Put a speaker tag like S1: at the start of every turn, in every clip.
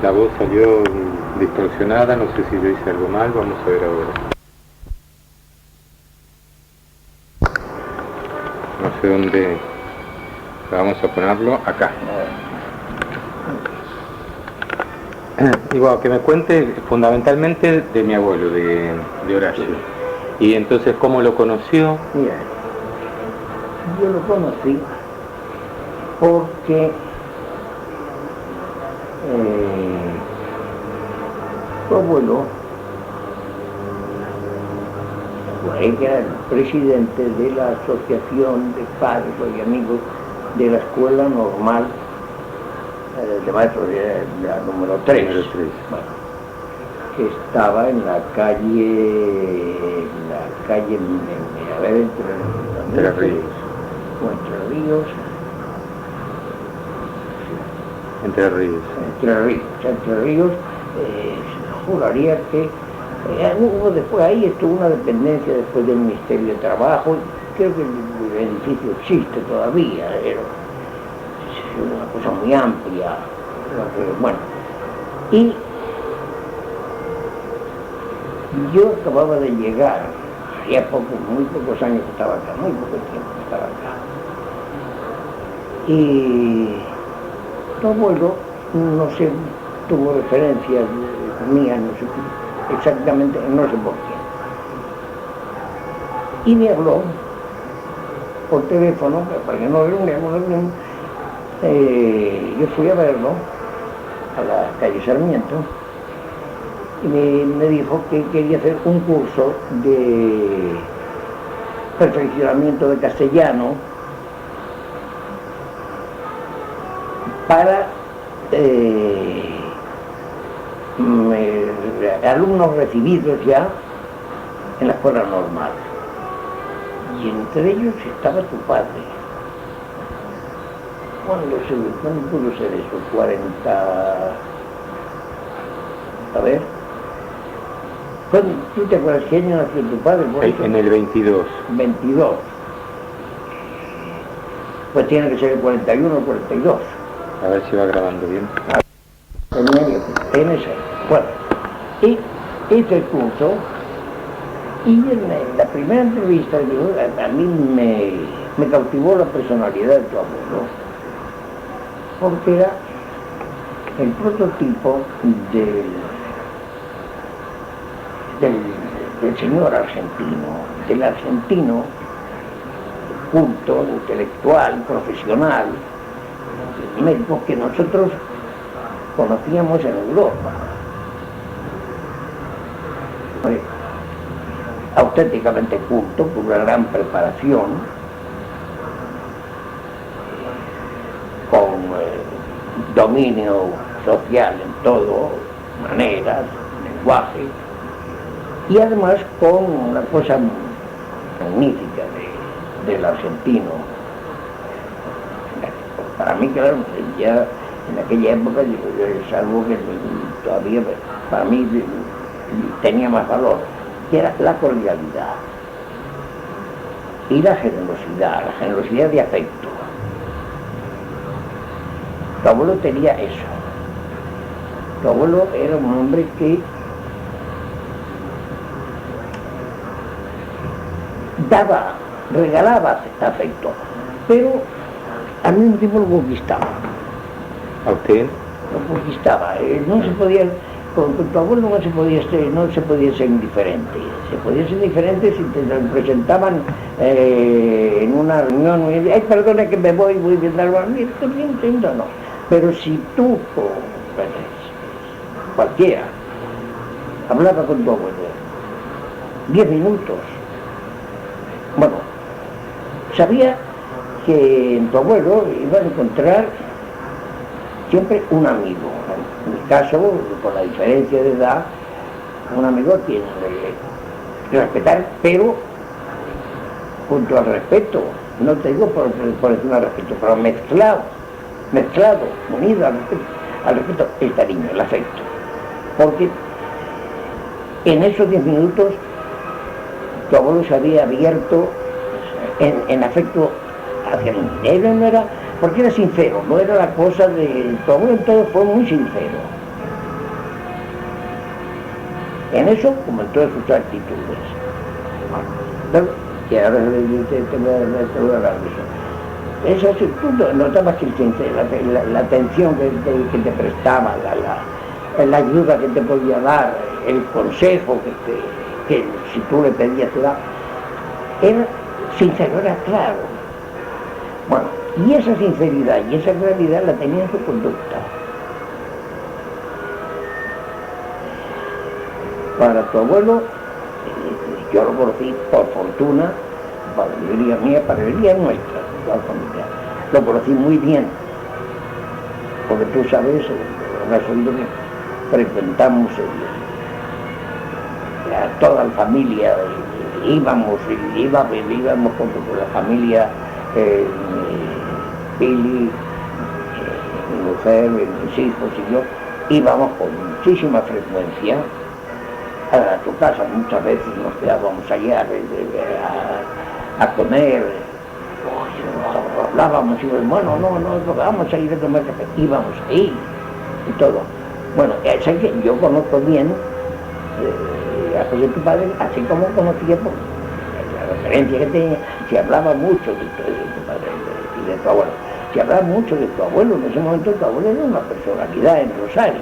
S1: La voz salió distorsionada, no sé si yo hice algo mal, vamos a ver ahora. No sé dónde, vamos a ponerlo acá. Y bueno, que me cuente fundamentalmente de mi abuelo, de Horacio. Y entonces, ¿cómo lo conoció?
S2: Mira, yo lo conocí porque su abuelo, él era el presidente de la Asociación de Padres y Amigos de la Escuela Normal de Maestros, la número 3. Bueno, que estaba en la calle, a ver,
S1: Entre Ríos.
S2: Entre Ríos, juraría que hubo después, ahí estuvo una dependencia después del Ministerio de Trabajo, creo que el edificio existe todavía, era una cosa muy amplia, bueno, y yo acababa de llegar, hacía muy pocos años que estaba acá, muy poco tiempo que estaba acá. Y tu abuelo, no sé, tuvo referencias mías, no sé exactamente, no sé por qué. Y me habló por teléfono, para que nos reuniéramos, yo fui a verlo a la calle Sarmiento, y me dijo que quería hacer un curso de perfeccionamiento de castellano para alumnos recibidos ya en la escuela normal. Y entre ellos estaba tu padre. ¿Cuándo pudo ser eso? 40... A ver... ¿Tú te acuerdas qué año nació tu padre?
S1: En el 22.
S2: 22. Pues tiene que ser el 41 o 42.
S1: A ver si va grabando bien.
S2: Bueno, y hice el curso, y en la primera entrevista a mí me cautivó la personalidad de tu abuelo, porque era el prototipo del señor argentino, del argentino culto, intelectual, profesional, médico que nosotros conocíamos en Europa. Auténticamente culto, con una gran preparación, con dominio social en todo, maneras, lenguaje, y además con una cosa magnífica del argentino. Para mí, claro, ya en aquella época es algo que todavía para mí tenía más valor, que era la cordialidad y la generosidad de afecto. Tu abuelo tenía eso. Tu abuelo era un hombre que regalaba afecto, pero al mismo tiempo lo conquistaba.
S1: ¿A usted?
S2: Lo conquistaba. No se podía, con tu abuelo no se podía ser indiferente. Se podía ser indiferente si te lo presentaban en una reunión, ay, perdona que me voy a dar no. Pero si tú, cualquiera, hablaba con tu abuelo 10 minutos, bueno, sabía que en tu abuelo iba a encontrar siempre un amigo. En mi caso, por la diferencia de edad, un amigo tiene que respetar, pero junto al respeto, no te digo por encima del respeto, pero mezclado, unido al respeto, el cariño, el afecto. Porque en esos 10 minutos tu abuelo se había abierto en afecto hacia mí. Él no era, porque era sincero, no era la cosa de tu abuelo, todo fue muy sincero. en eso como en todas sus actitudes. Bueno, y ahora te voy a hablar de eso. Esa, tú notabas que la atención que te prestaba, la ayuda que te podía dar, el consejo que si tú le pedías te daba, era sincero, era claro. Bueno, y esa sinceridad y esa claridad la tenía en su conducta. Para tu abuelo, yo lo conocí por fortuna, para la mayoría mía, para la mayoría nuestra, la familia. Lo conocí muy bien, porque tú sabes, nosotros frecuentamos a toda la familia, íbamos con la familia, Pili, mi mujer, mis hijos y yo, íbamos con muchísima frecuencia a tu casa, muchas veces nos quedábamos allá a comer, hablábamos y bueno, no, vamos a ir a tomar café, íbamos ahí y todo. Bueno, es que yo conozco bien a José tu padre, así como conocía por la referencia que tenía, se hablaba mucho de tu padre y de tu abuelo, se hablaba mucho de tu abuelo, en ese momento tu abuelo era una personalidad en Rosario,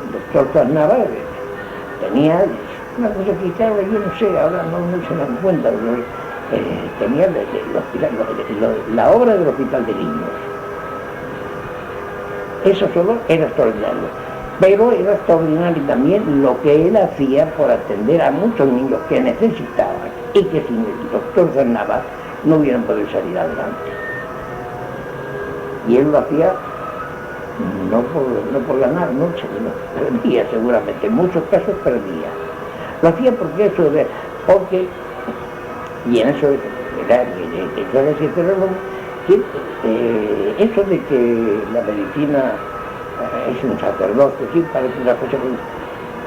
S2: el doctor Carnava tenía una cosa que claro, yo no sé, ahora no se dan cuenta, pero tenía la obra del hospital de niños. Eso solo era extraordinario, pero era extraordinario también lo que él hacía por atender a muchos niños que necesitaban y que sin el doctor Zernava no hubieran podido salir adelante. Y él lo hacía no por ganar, perdía seguramente, en muchos casos perdía. Lo hacía porque y en eso era eso de que la medicina es un sacerdote, sí, parece una cosa,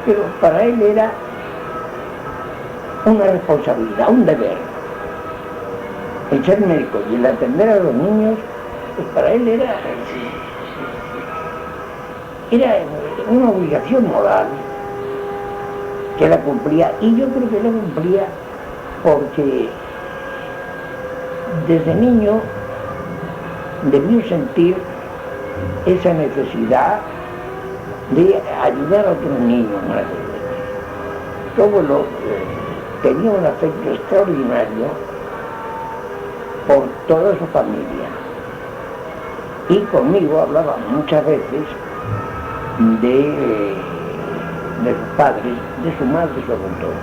S2: pero para él era una responsabilidad, un deber. El ser médico y el atender a los niños, pues para él era una obligación moral que la cumplía, y yo creo que la cumplía porque desde niño debió sentir esa necesidad de ayudar a otros niños. Tu abuelo tenía un afecto extraordinario por toda su familia, y conmigo hablaba muchas veces de sus padres, de su madre sobre todo,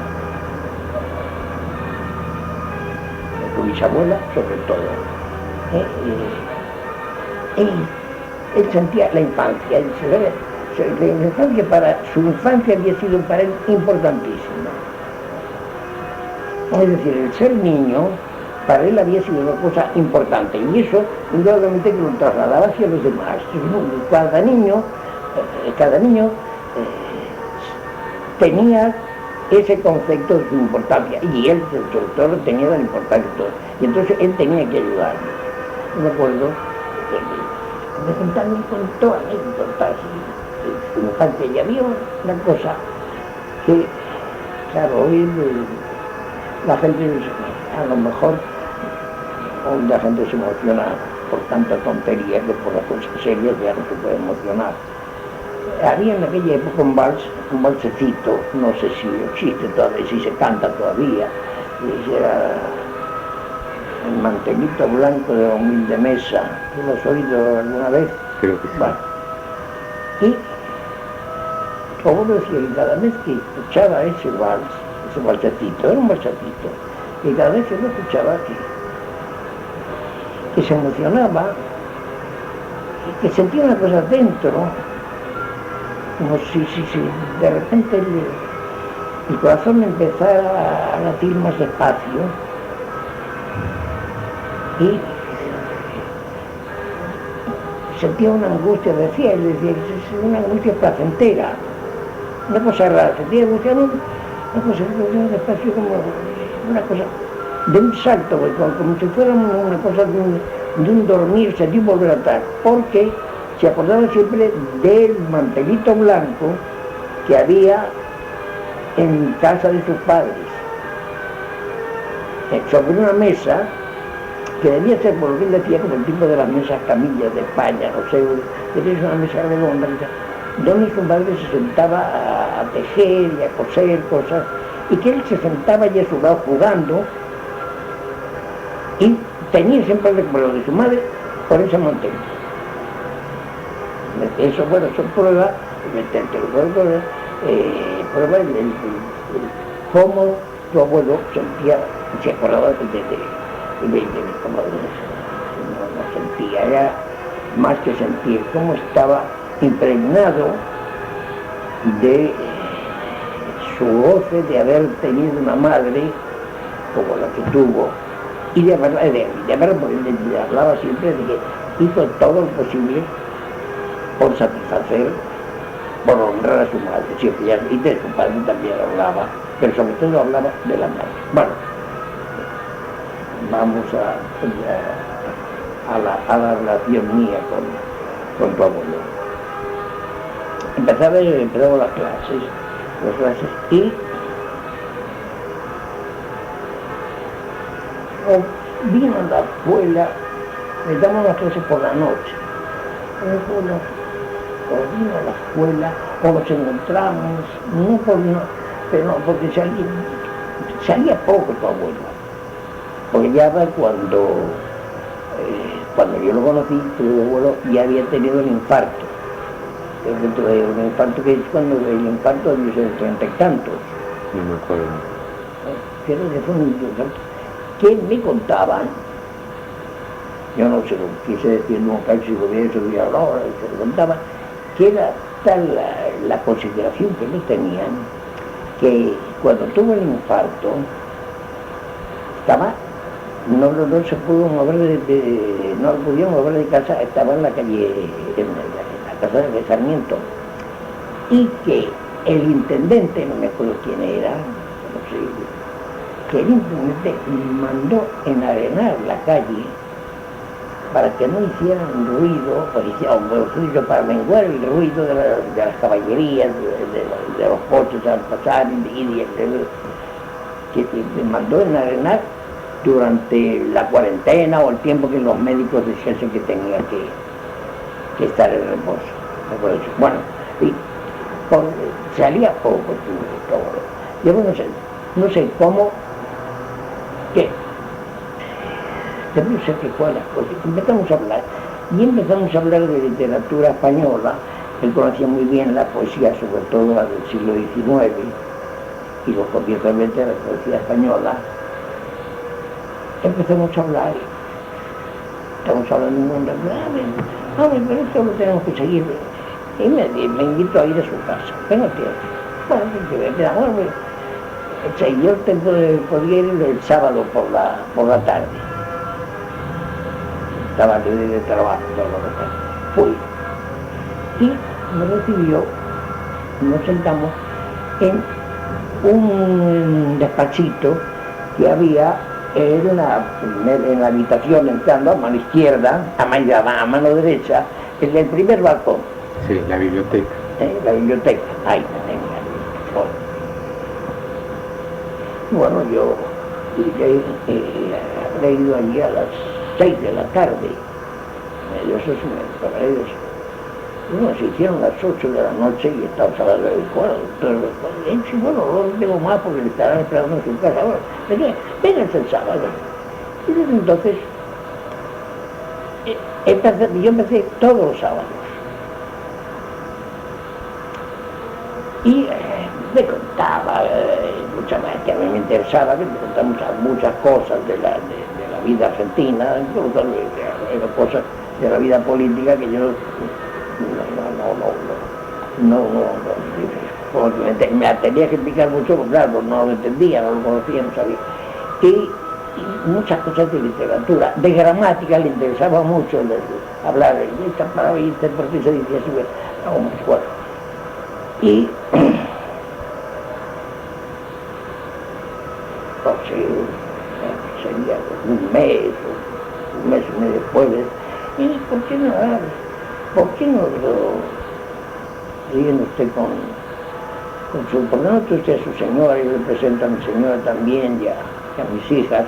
S2: de su bisabuela sobre todo. Él sentía la infancia, la infancia su infancia había sido para él importantísima. Es decir, el ser niño para él había sido una cosa importante, y eso indudablemente que lo trasladaba hacia los demás. Cada niño tenía ese concepto de su importancia, y él sobre todo tenía la importancia de todo, y entonces él tenía que ayudar. Me acuerdo de contarme con toda anécdotas de su infancia, y había una cosa que, claro, hoy la gente, a lo mejor hoy la gente se emociona por tanta tontería que por las cosas serias ya no se puede emocionar. Había en aquella época un valsecito, no sé si existe todavía, si se canta todavía, era el mantelito blanco de la humilde mesa. ¿Tú lo has oído alguna vez?
S1: Creo que sí.
S2: Bueno, y como decía, y cada vez que escuchaba ese valsecito, era un valsecito, y cada vez que lo escuchaba que se emocionaba, que sentía una cosa dentro, como si de repente el corazón empezara a latir más despacio, y sentía una angustia, decía, es una angustia placentera, una cosa rara, sentía angustia, una cosa despacio, como una cosa de un salto, como si fuera una cosa de un dormirse, de un volver a estar, porque se acordaba siempre del mantelito blanco que había en casa de sus padres, sobre una mesa que debía ser, por lo que él decía, como el tipo de las mesas camillas de España, no sé, debía ser una mesa redonda, donde su madre se sentaba a tejer y a coser cosas, y que él se sentaba allí a su lado jugando, y tenía siempre el recuerdo de su madre por ese montón. Eso, bueno, son pruebas, prueba cómo tu abuelo sentía, se acordaba de mi comadre, no sentía, era más que sentir, cómo estaba impregnado de su goce de haber tenido una madre como la que tuvo, y de verdad, porque le hablaba siempre de que hizo todo lo posible por satisfacer, por honrar a su madre, siempre, y de su padre también hablaba, pero sobre todo hablaba de la madre. Bueno, vamos a la relación mía con tu abuelo. Empezaba las clases, y vino a la escuela, le damos las clases por la noche, o vino a la escuela, o nos encontramos, porque salía poco tu abuelo, porque ya cuando yo lo conocí, tu abuelo ya había tenido un infarto, un infarto que es cuando el infarto de 30 y tantos.
S1: No me acuerdo.
S2: Creo que fue un infarto que me contaban, yo no se lo quise decir nunca, si lo hubiera estudiado ahora, se lo contaban, que era tal la consideración que le tenían, que cuando tuvo el infarto, estaba, no se pudo mover no lo pudieron mover de casa, estaba en la calle, en la casa de Sarmiento, y que el intendente, no me acuerdo quién era, no sé, que el intendente mandó enarenar la calle para que no hicieran ruido, para menguar el ruido de las caballerías, de los coches al pasar, que mandó enarenar durante la cuarentena o el tiempo que los médicos dijesen que tenía que estar en reposo. Bueno, y salía poco todo. Yo no sé cómo, que no sé qué fue las cosas, empezamos a hablar de literatura española. Él conocía muy bien la poesía, sobre todo la del siglo XIX, y los comienzos de la poesía española. Empezamos a hablar, estamos hablando de un mundo, pero esto lo tenemos que seguir, y me invito a ir a su casa, venga tío, yo podía ir el sábado por la tarde, estaba libre de trabajo, fui, y me recibió, nos sentamos en un despachito que había en la habitación, entrando a mano izquierda, a mano derecha, en el primer balcón.
S1: Sí, la biblioteca.
S2: La biblioteca, ahí tenía. Bueno, yo habré ido allí a las 6 de la tarde. Bueno, se hicieron las 8 de la noche y estamos a las 4. Bueno, no tengo más porque le estarán esperando en su casa. Bueno, vénganse el sábado. Y desde entonces, yo empecé todos los sábados. Y me contaba muchas veces que a mí me interesaba, que me contaba muchas cosas de la vida argentina, incluso cosas de la vida política que yo me tenía que explicar mucho, porque claro, no lo entendía, no lo conocía, no sabía. Y muchas cosas de literatura, de gramática le interesaba mucho hablar de esta palabra y esta, por qué se decía así, algo muy fuerte. Y sería un mes y medio después, y ¿por qué no lo viene usted ¿por qué no usted a su señora? Y le presento a mi señora también y a mis hijas.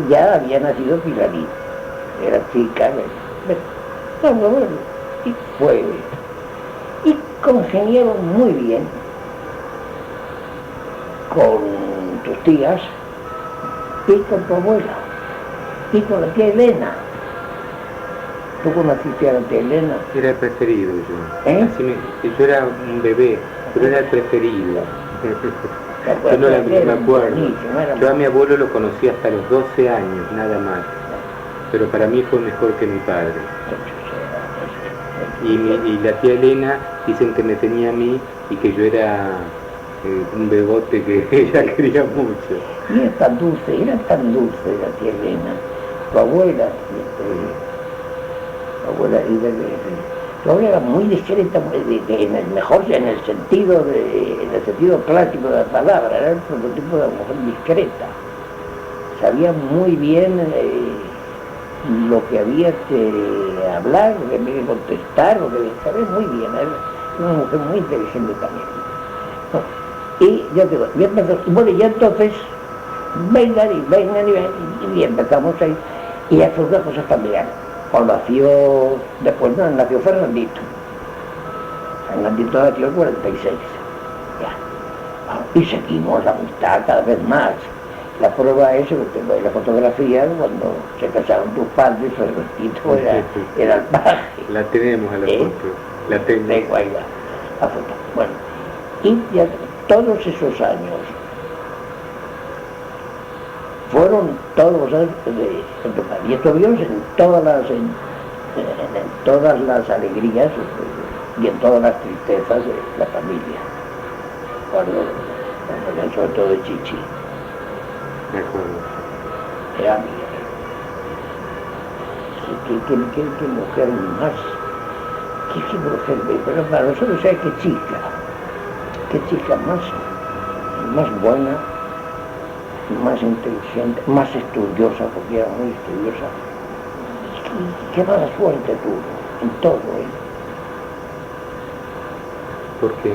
S2: Ya había nacido Pilarito, era chica, y fue, y congeniaron muy bien con tus tías y con tu abuela y con la tía Elena. ¿Tú conociste a la tía Elena?
S1: Era el preferido yo.
S2: ¿Eh?
S1: Yo era un bebé, pero era el preferido. Yo no me acuerdo. Yo a mi abuelo lo conocí hasta los 12 años, nada más. Pero para mí fue mejor que mi padre. Y la tía Elena dicen que me tenía a mí y que yo era un bebote que ella quería mucho.
S2: Y era tan dulce la tía Elena. Tu abuela, tu abuela era muy discreta, en el sentido clásico de la palabra, era el prototipo de una mujer discreta. Sabía muy bien lo que había que hablar, lo que había que contestar, lo que había que saber muy bien. Era una mujer muy inteligente también. Y ya te digo, bueno, ya entonces vengan y empezamos ahí. Y ya fue una cosa familiar. Cuando nació Fernandito. Fernandito nació en 46. Ya. Y seguimos la amistad cada vez más. La prueba es que tengo ahí la fotografía cuando se casaron tus padres, Fernandito era el paje.
S1: La tenemos a la foto. La tengo.
S2: Tengo ahí la foto. Bueno, y ya todos esos años fueron todos los años de tu padre. Y estuvimos en todas las alegrías y en todas las tristezas de la familia. Cuando sobre todo de Chichi.
S1: Me acuerdo.
S2: Era mía. ¿Qué mujer más? ¿Qué mujer? Pero para nosotros hay qué chica más buena, más inteligente, más estudiosa, porque era muy estudiosa. Qué mala suerte tuvo en todo,
S1: ¿Por qué?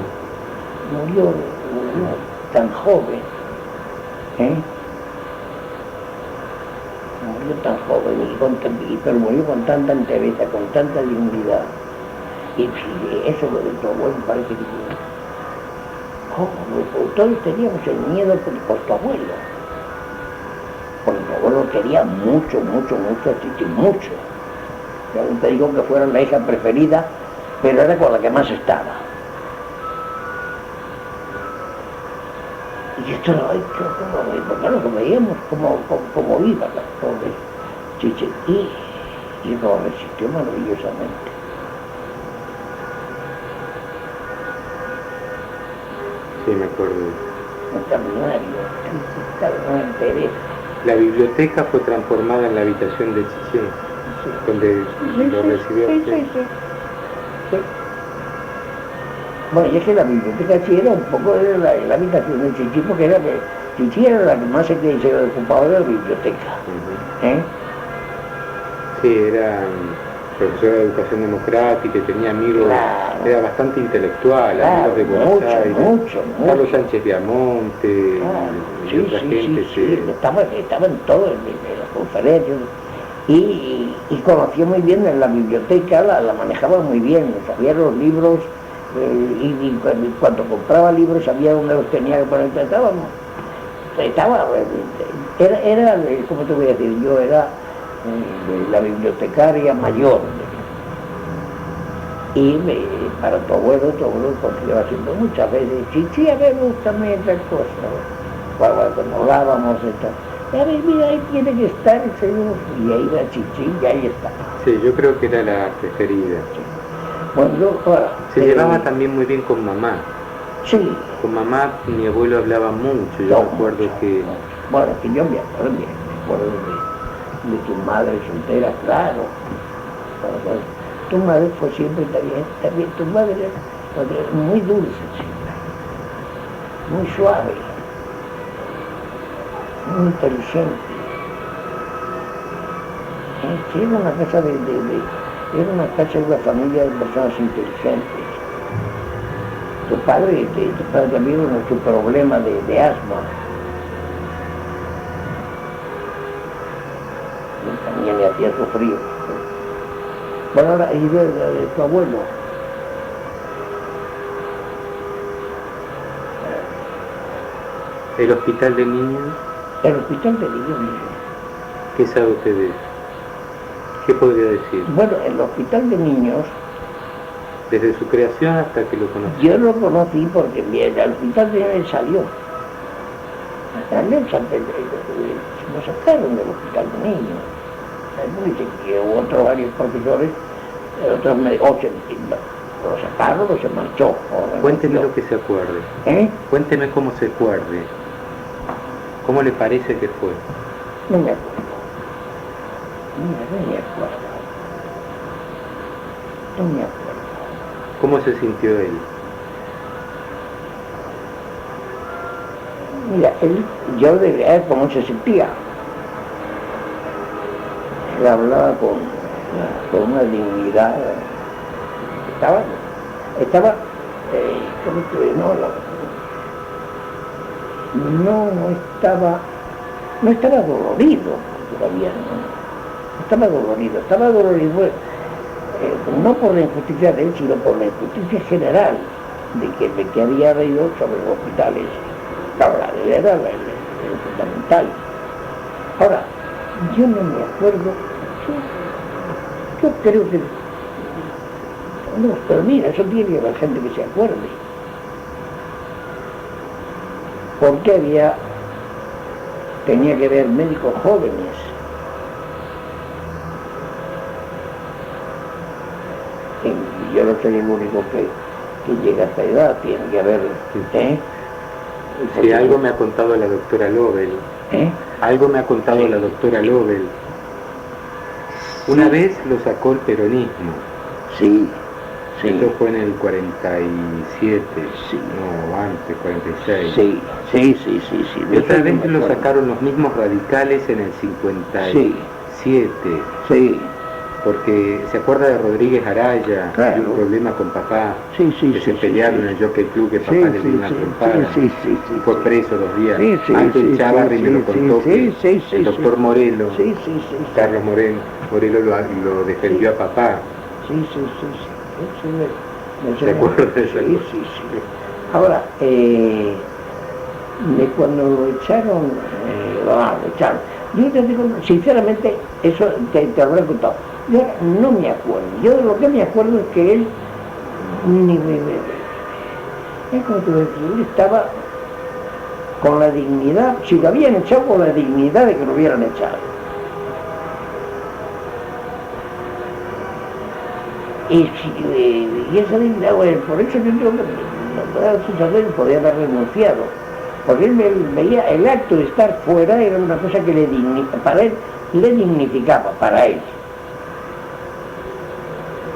S2: Murió tan joven, Murió tan joven, pero murió con tanta entereza, con tanta dignidad. Y eso lo de tu abuelo parece que... ¿Cómo? Todos teníamos el miedo por tu abuelo. Porque tu abuelo quería mucho a Chichi, mucho. Yo no te digo que fuera la hija preferida, pero era con la que más estaba. Y esto lo veíamos como iba la pobre Chichi. Y lo resistió maravillosamente.
S1: Sí, me acuerdo.
S2: Extraordinario, Teresa.
S1: La biblioteca fue transformada en la habitación de Chichi, donde lo recibió.
S2: Sí. Bueno, y es que la biblioteca sí era un poco de la habitación de Chichi, porque Chichi era la que más se ocupaba de la biblioteca.
S1: Sí, era profesora de educación democrática y tenía amigos, claro. Era bastante intelectual, claro, amigos de Buenos Aires, mucho. Carlos Sánchez Viamonte, y otra gente.
S2: Sí. Estaba en todo, en las conferencias, y conocía muy bien en la biblioteca, la manejaba muy bien, sabía los libros, y cuando compraba libros sabía dónde los tenía que poner. Era, ¿cómo te voy a decir? Yo era la bibliotecaria mayor. Y para tu abuelo confiaba siempre muchas veces, Chichi, a ver, búscame tal cosa. Cuando hablábamos de tal, a ver, mira, ahí tiene que estar el señor. Y ahí va Chichi, y ahí está.
S1: Sí, yo creo que era la preferida.
S2: Sí. Bueno,
S1: se llevaba también muy bien con mamá.
S2: Sí.
S1: Con mamá mi abuelo hablaba mucho, yo recuerdo que...
S2: Bueno, que yo me acuerdo de tu madre soltera, claro. Tu madre fue siempre también tu madre era muy dulce siempre, muy suave, muy inteligente. Sí, era una cosa Era una casa de una familia de personas inteligentes. Tu padre también tuvo su problema de asma. Y también le hacía sufrir. Bueno, ahora, y de tu abuelo.
S1: ¿El hospital de niños?
S2: El hospital de niños.
S1: ¿Qué sabe usted de eso? ¿Qué podría decir?
S2: Bueno, el hospital de niños,
S1: Desde su creación hasta que lo conocí.
S2: yo lo conocí porque el hospital de niños salió. También lo sacaron del hospital de niños. Dice que hubo otros varios profesores, otros lo sacaron o se marchó.
S1: Cuénteme lo que se acuerde. Cuénteme cómo se acuerde. ¿Cómo le parece que fue?
S2: No me acuerdo. No me acuerdo. No me acuerdo.
S1: ¿Cómo se sintió él?
S2: Mira, yo de ver cómo se sentía. Él hablaba con una dignidad. Estaba ¿cómo te digo? No estaba dolorido todavía, no estaba dolorido, no por la injusticia de él, sino por la injusticia general de que había habido sobre los hospitales. Ahora, era el fundamental. Ahora, yo no me acuerdo, yo creo que, no, pero mira, eso tiene que haber gente que se acuerde. Porque tenía que haber médicos jóvenes. Y yo no soy el único que llega a esta edad, tiene que haber,
S1: Sí, algo me ha contado la doctora Lobel. Algo me ha contado la doctora Lobel. Una vez lo sacó el peronismo.
S2: Sí.
S1: Esto fue en el 47, no, antes, 46.
S2: Sí.
S1: Y otra vez lo sacaron los mismos radicales en el 57.
S2: Sí.
S1: Porque se acuerda de Rodríguez Araya,
S2: claro.
S1: De un problema con papá,
S2: que
S1: se pelearon en el Jockey Club, que papá le dio una trompada, y fue preso 2 días. Antes Chávarri me lo contó el doctor Morelo, Carlos Morelo lo defendió a papá.
S2: Sí.
S1: ¿Se acuerda de esa cosa?
S2: Sí. Ahora, cuando lo echaron, yo te digo, sinceramente, eso te habré contado. Yo no me acuerdo. Yo de lo que me acuerdo es que él él estaba con la dignidad, si lo habían echado, con la dignidad de que lo hubieran echado. Y esa dignidad, bueno, por eso yo creo que podía haber renunciado. Porque él veía el acto de estar fuera era una cosa que para él le dignificaba, para él.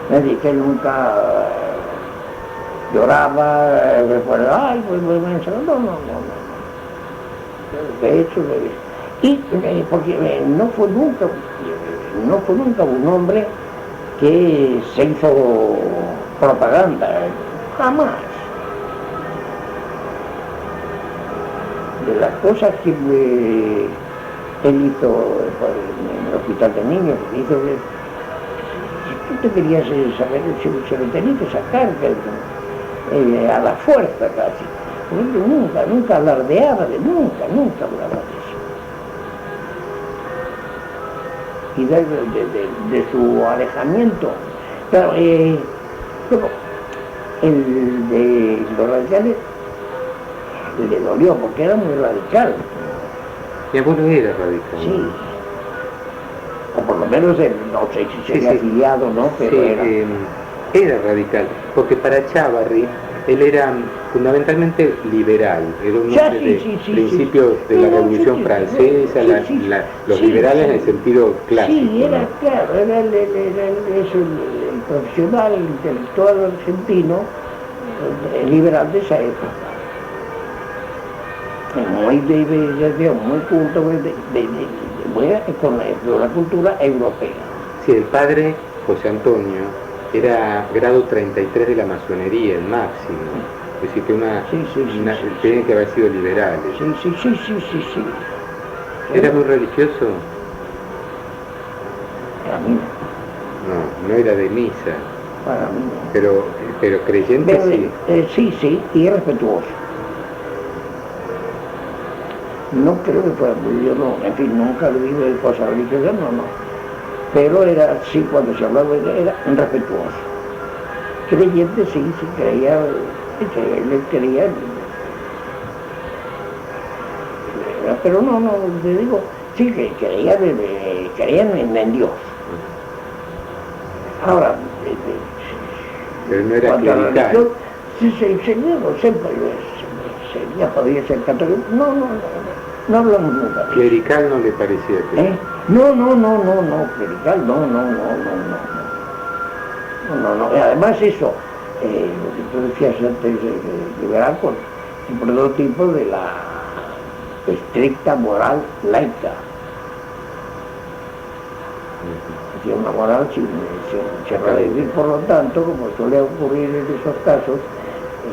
S2: Es decir, que él nunca lloraba, ay, no. De hecho, porque no fue nunca un hombre que se hizo propaganda, jamás. De las cosas que él hizo en el hospital de niños, hizo que si tú te querías saber, se lo tenías que sacar a la fuerza casi. Él nunca alardeaba nunca hablaba de eso. Y de su alejamiento. Claro, el de los radicales le dolió porque era muy radical.
S1: Mi abuelo era radical.
S2: Sí. O por lo menos, no sé si sería afiliado, ¿no? Pero
S1: era radical, porque para Chávarri él era fundamentalmente liberal, era un hombre de principios de la Revolución Francesa, los liberales en el sentido clásico.
S2: Sí, era claro, era el profesional, el intelectual argentino, el liberal de esa época. Muy culto, con la cultura europea.
S1: Sí, el padre José Antonio, era grado 33 de la masonería, el máximo. Es decir, que tienen que haber sido liberales.
S2: Sí.
S1: ¿Era muy religioso?
S2: Para mí
S1: No, no era de misa.
S2: para mí no.
S1: Pero creyente sí.
S2: Sí, y respetuoso. No creo que fuera, yo no, en fin, nunca he vivido de cosas religiosas, no. Pero era, sí, cuando se hablaba era respetuoso. Creyente sí creía, él creía, pero no, te digo, sí que creían en Dios. Ahora,
S1: pero no era
S2: cuando a la
S1: clerical.
S2: religión, siempre ya podía ser católico, no hablamos nunca de eso.
S1: Clerical no le parecía que...
S2: No, clerical, no. Y además eso, lo que tú decías antes, liberal con un prototipo de la estricta moral laica. Es decir, una moral sin redimir, por lo tanto, como suele ocurrir en esos casos,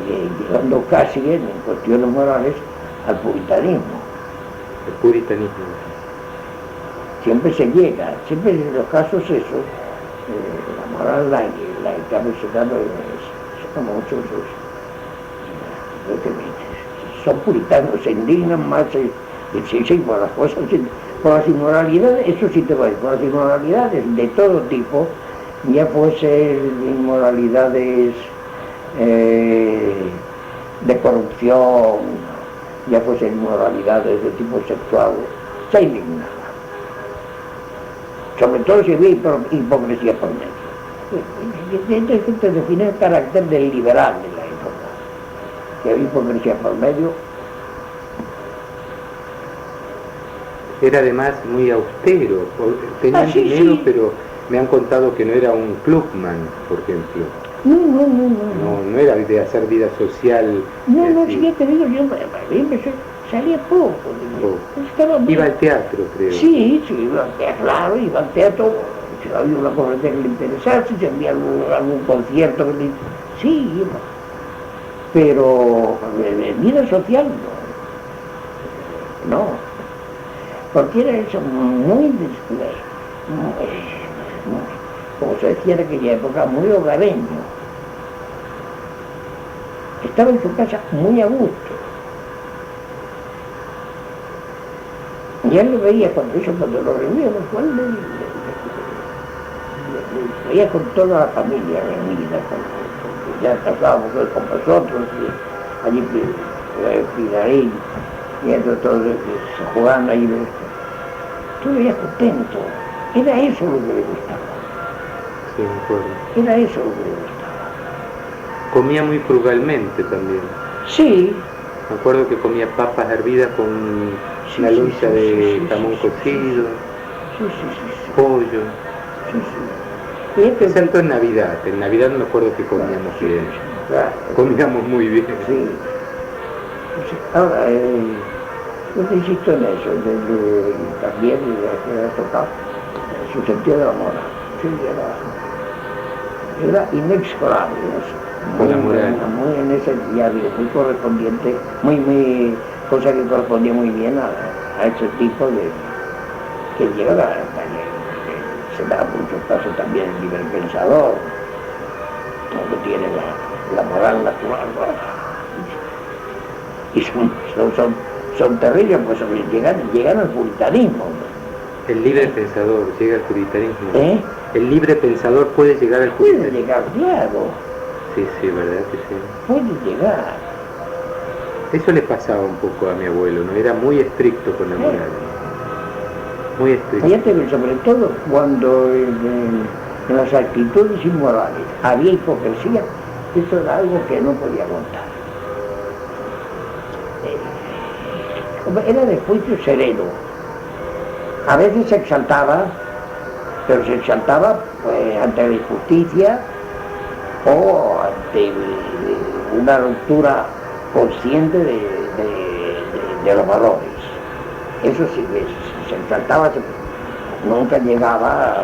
S2: llegando casi en cuestiones morales al puritanismo.
S1: El puritanismo.
S2: Siempre en los casos esos, la moral laica mencionando muchos son puritanos, se indignan más por las cosas, por las inmoralidades, eso sí te va a decir, por las inmoralidades de todo tipo, ya fuesen inmoralidades de corrupción, ya fuesen inmoralidades de tipo sexual, se indignaba. Sobre todo si había hipocresía por medio. Entonces te define el carácter del liberal de la época. Si había hipocresía por medio.
S1: Era además muy austero, tenía dinero, pero me han contado que no era un clubman, por ejemplo. No era de hacer vida social.
S2: Si ya te digo, yo empecé, salía poco.
S1: Iba al teatro, creo.
S2: Sí, iba al teatro, claro, iba al teatro. Si había una cosa que le interesaba, si había algún concierto que le... Sí, iba. Pero vida social no. Porque era eso muy, como se decía en aquella época, muy hogareño. Estaba en su casa muy a gusto. Y él lo veía cuando lo reuníamos, le veía con toda la familia reunida, porque ya estábamos con nosotros, y allí Pilarín, y todos jugando ahí. Tú veías contento. Era eso lo que le gustaba.
S1: Sí, me acuerdo.
S2: Era eso lo que le gustaba.
S1: Comía muy frugalmente también.
S2: Sí.
S1: Me acuerdo que comía papas hervidas con una loncha de jamón cocido, pollo. Excepto en Navidad. En Navidad me acuerdo que comíamos bien.
S2: Claro.
S1: Comíamos muy bien.
S2: Sí. Ahora, yo te insisto en eso, también le ha tocado su sentido de la moral. Sí, era inexorable eso. Muy en ese diario, muy correspondiente, cosa que correspondía muy bien a ese tipo de que llega se da muchos casos también el libre pensador, que tiene la moral natural, y son terribles, pues llegan al puritanismo.
S1: El libre pensador llega al puritanismo. El libre pensador puede llegar al puritanismo.
S2: Puede llegar, claro.
S1: Sí, verdad que sí.
S2: Puede llegar.
S1: Eso le pasaba un poco a mi abuelo, ¿no? Era muy estricto con la moral. Muy estricto.
S2: Fíjate que sobre todo cuando en las actitudes inmorales había hipocresía, eso era algo que no podía aguantar. Era de juicio sereno. A veces se exaltaba, pero se exaltaba ante la injusticia o ante una ruptura consciente de los valores. Eso sí, se exaltaba, nunca llegaba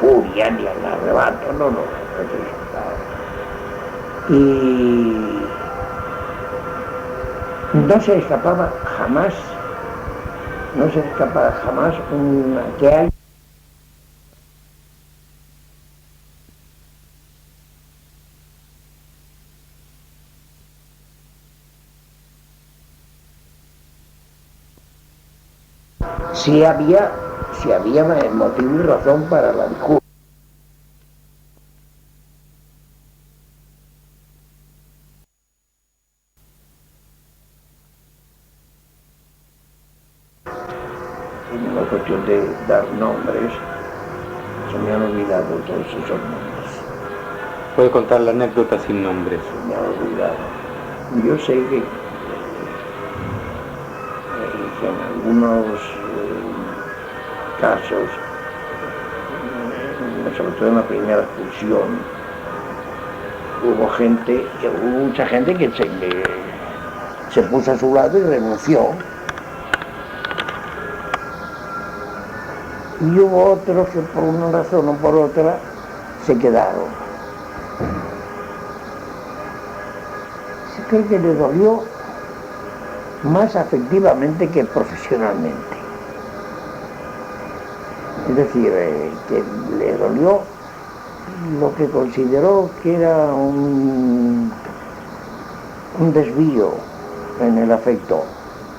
S2: lujuria ni al arrebato, no, no. Y no se escapaba jamás, que alguien si había motivo y razón para la lujuria. En la cuestión de dar nombres, se me han olvidado todos esos nombres.
S1: Puede contar la anécdota sin nombres.
S2: Se me han olvidado. Yo sé que en algunos casos, sobre todo en la primera expulsión, hubo mucha gente que se puso a su lado y renunció. Y hubo otros que por una razón o por otra se quedaron. Creo que le dolió más afectivamente que profesionalmente. Es decir, que le dolió lo que consideró que era un desvío en el afecto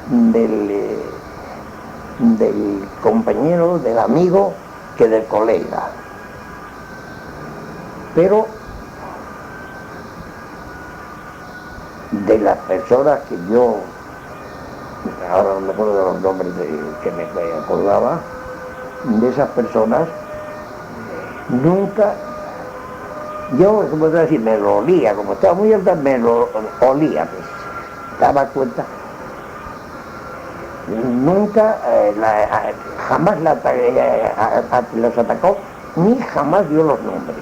S2: del compañero, del amigo, que del colega. Pero de las personas que yo, ahora no me acuerdo de los nombres que me acordaba, de esas personas, nunca, yo, como te decir, me lo olía, como estaba muy alta, me lo olía, pues, daba cuenta. Nunca, jamás los atacó, ni jamás dio los nombres.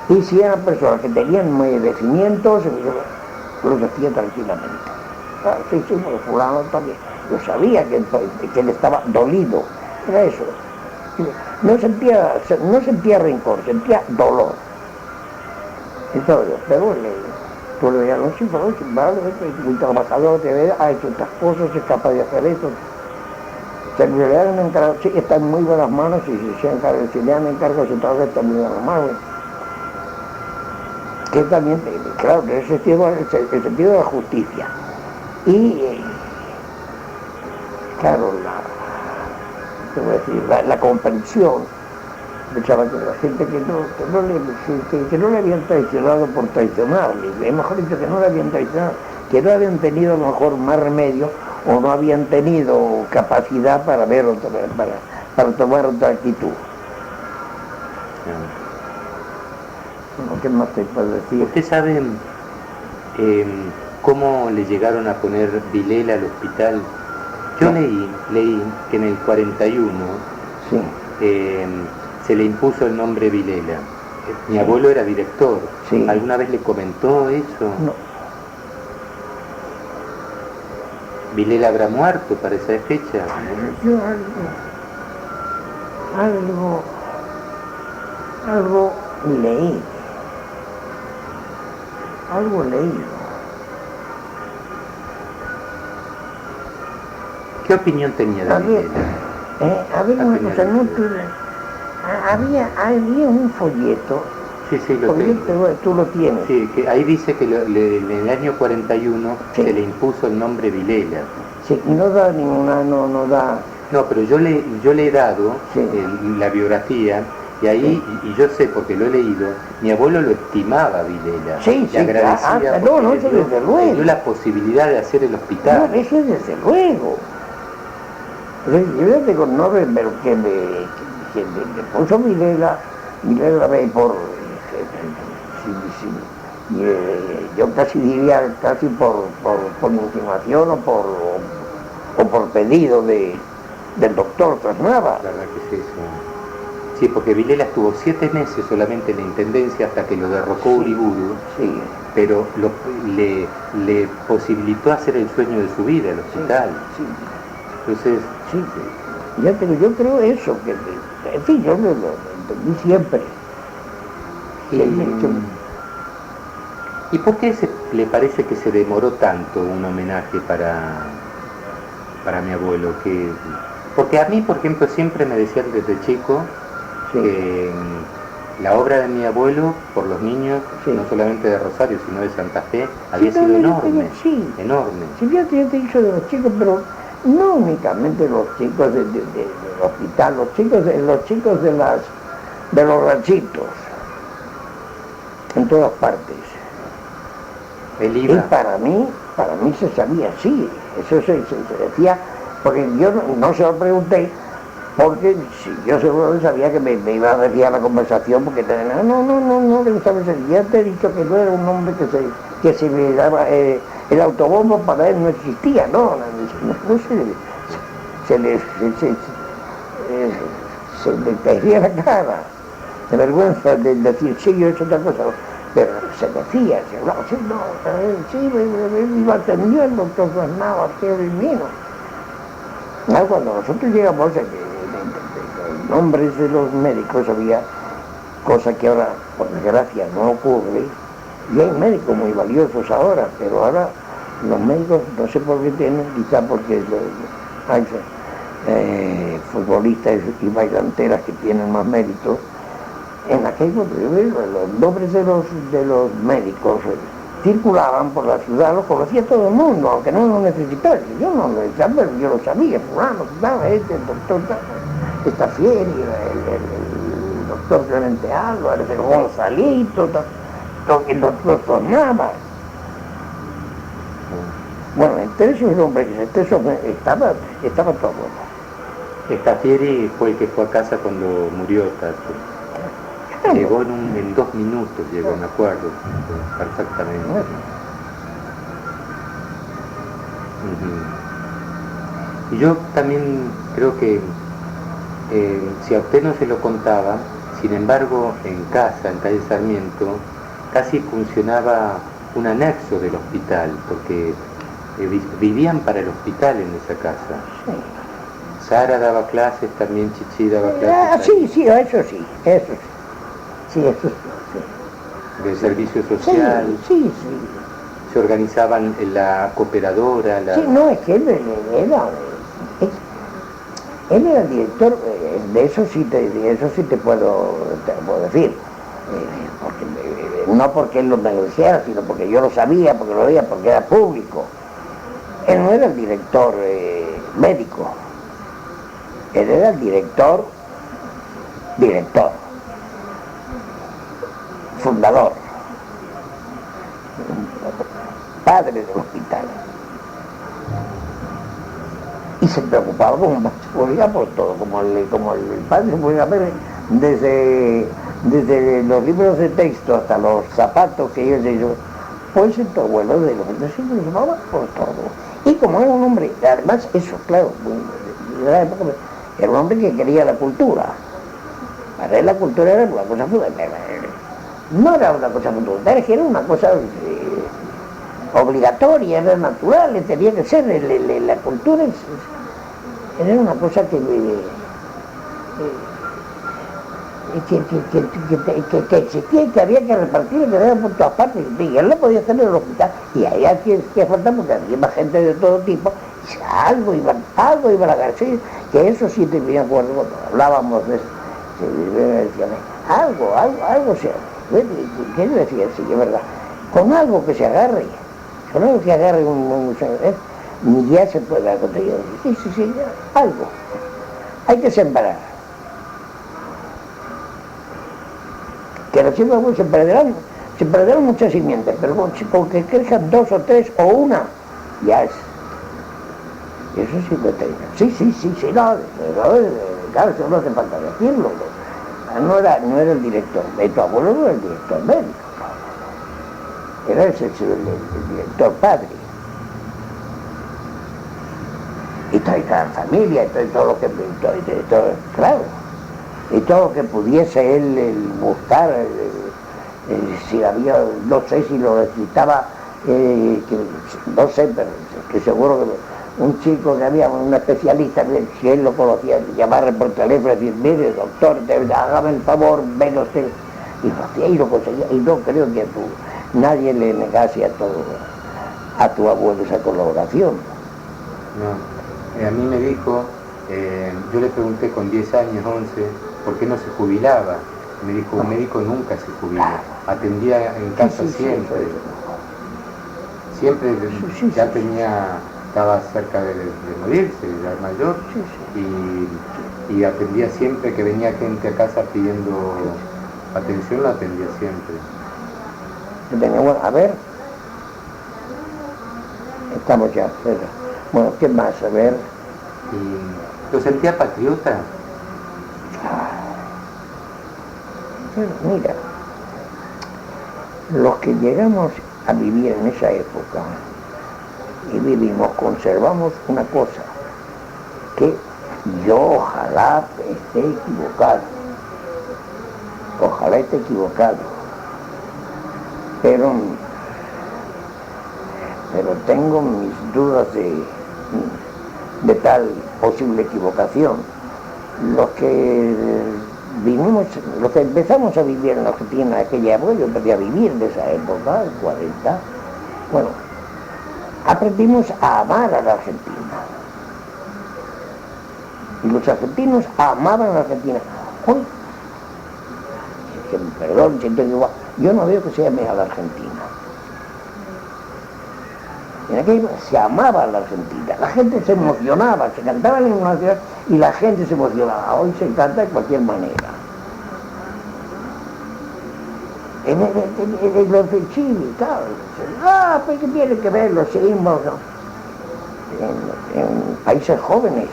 S2: Y si eran personas que tenían merecimientos, los hacía tranquilamente. Sí, porque fulano también. Yo sabía que él estaba dolido, era eso. No sentía rencor, sentía dolor. Entonces, pero tú le veías a los chicos, vale, muy trabajador, ha hecho estas cosas, es capaz de hacer esto. Se le han encargado, sí, está en muy buenas manos, y si le han encargado su trabajo, está en muy buenas manos. Que también, claro, en el sentido de la justicia. Y, claro, la comprensión, pensaba que la gente que no le habían traicionado por traicionarle, mejor dicho, que no le habían traicionado, que no habían tenido a lo mejor más remedio, o no habían tenido capacidad para tomar otra actitud. ¿Qué más te puedo decir?
S1: ¿Usted sabe cómo le llegaron a poner Vilela al hospital? Yo leí que en el 41
S2: sí.
S1: Se le impuso el nombre Vilela. Mi abuelo era director.
S2: Sí.
S1: ¿Alguna vez le comentó eso?
S2: No.
S1: ¿Vilela habrá muerto para esa fecha?
S2: Yo algo leí. Algo leído.
S1: ¿Qué opinión tenía de Vilela?
S2: Una cosa, había un folleto.
S1: Sí, lo tengo.
S2: Tú lo tienes.
S1: Sí, que ahí dice que en el año 41 sí. Se le impuso el nombre Vilela.
S2: Sí, no da ninguna, no da.
S1: No, pero yo le he dado sí. La biografía. Y ahí, y yo sé porque lo he leído, mi abuelo lo estimaba a Vilela.
S2: Sí,
S1: le agradecía
S2: eso desde luego.
S1: Le dio la posibilidad de hacer el hospital.
S2: No, eso desde luego. Yo tengo nombres, pero que me puso Vilela por yo casi diría por intimación o por pedido del doctor Trasnava.
S1: La verdad que sí. Sí, porque Vilela estuvo 7 meses solamente en la intendencia hasta que lo derrocó Uriburu,
S2: sí.
S1: Pero le posibilitó hacer el sueño de su vida, el hospital.
S2: Sí.
S1: Entonces,
S2: Ya te digo, yo creo eso, que en fin, yo lo entendí siempre.
S1: ¿Y por qué le parece que se demoró tanto un homenaje para mi abuelo? Porque a mí, por ejemplo, siempre me decían desde chico que la obra de mi abuelo, por los niños, no solamente de Rosario, sino de Santa Fe, había sido enorme. Enorme.
S2: Sí, yo te he dicho de los chicos, pero no únicamente los chicos del hospital, los chicos de los ranchitos, en todas partes. Y para mí se sabía así, eso se decía, porque yo no se lo pregunté, porque si yo seguro sabía que me iba a desviar la conversación, porque no, ya te he dicho que no era un hombre que se me daba, el autobombo para él no existía, se le caería la cara, de vergüenza de decir, sí, yo he hecho otra cosa. Pero se decía, se hablaba, me iba a atender el doctor Fernando, cuando nosotros llegamos, los nombres de los médicos había cosa que ahora, por desgracia, no ocurre, y hay médicos muy valiosos ahora, pero ahora los médicos, no sé por qué tienen, quizá porque hay futbolistas y bailanteras que tienen más méritos. En aquel momento los nombres de los médicos circulaban por la ciudad, los conocía todo el mundo, aunque no lo necesitaba. Yo no lo sabía, yo lo sabía, fulano, el doctor Estafieri, el doctor Clemente Álvarez, el Gonzalito, el doctor Sonaba. Bueno, entre esos nombres estaba todo.
S1: Estafieri fue el que fue a casa cuando murió Tato. Llegó en 2 minutos, llegó, me acuerdo, perfectamente. Y yo también creo que, si a usted no se lo contaba, sin embargo, en casa, en calle Sarmiento, casi funcionaba un anexo del hospital, porque vivían para el hospital en esa casa. Sara daba clases, también Chichi daba clases.
S2: Eso sí. Sí, eso sí.
S1: De servicio social.
S2: Sí.
S1: Se organizaban en la cooperadora.
S2: Sí, no, es que él era el director, de eso sí te puedo decir. No porque él lo negociara, sino porque yo lo sabía, porque lo veía, porque era público. Él no era el director médico, él era el director, fundador, padre del hospital. Y se preocupaba como seguridad por todo, como el padre se podía ver desde los libros de texto hasta los zapatos que ellos pues el abuelo de los se preocupaba por todo. Y como era un hombre, además eso, claro, era un hombre que quería la cultura. Para él la cultura era una cosa fundamental. No era una cosa fundamental, es que era una cosa obligatoria, era natural, tenía que ser, la cultura era una cosa que existía y que había que repartir y que era por todas partes, y él lo podía hacer en el hospital, y ahí hacía falta porque había más gente de todo tipo, y algo iba a la García, que eso sí te me acuerdo cuando hablábamos de eso, algo se hace. ¿Qué yo decía? Sí, es verdad, con algo que se agarre ya se puede dar contra ello. Sí, algo. Hay que sembrar. Que los chicos se perderán muchas simientes, pero con que crezcan 2 o 3 o una, ya es. Eso sí lo tengo. Sí, claro, eso no hace falta decirlo. No era el director, tu abuelo no era el director médico, era el director padre. Y toda la familia, y todo lo que, claro, y todo lo que pudiese él buscar, si había, no sé si lo necesitaba, no sé, pero estoy seguro que un chico que había, un especialista, que él lo conocía, llamarle por teléfono y decir, mire doctor, hágame el favor, venga usted. Y lo hacía y lo conseguía, y no creo que nadie le negase a tu abuelo esa colaboración.
S1: No, a mí me dijo, yo le pregunté con 10 años, 11, ¿por qué no se jubilaba? Me dijo, un médico nunca se jubila, atendía en casa siempre. Siempre ya estaba cerca de morirse, ya mayor, y atendía siempre que venía gente a casa pidiendo atención, la atendía siempre.
S2: Bueno, a ver, estamos ya, bueno, ¿qué más? A ver.
S1: ¿Lo sentía patriota?
S2: Mira, los que llegamos a vivir en esa época y vivimos, conservamos una cosa, que yo ojalá esté equivocado, pero tengo mis dudas de tal posible equivocación. Los que empezamos a vivir en Argentina en aquella época, yo empecé a vivir de esa época, el 40, bueno, aprendimos a amar a la Argentina. Y los argentinos amaban a la Argentina. Hoy, perdón, yo no veo que se ame a la Argentina. En aquella época se amaba a la Argentina, la gente se emocionaba, se cantaba en una ciudad y la gente se emocionaba. Hoy se canta de cualquier manera. En los de Chile, claro, pues que tiene que ver los sismos, ¿no? En países jóvenes,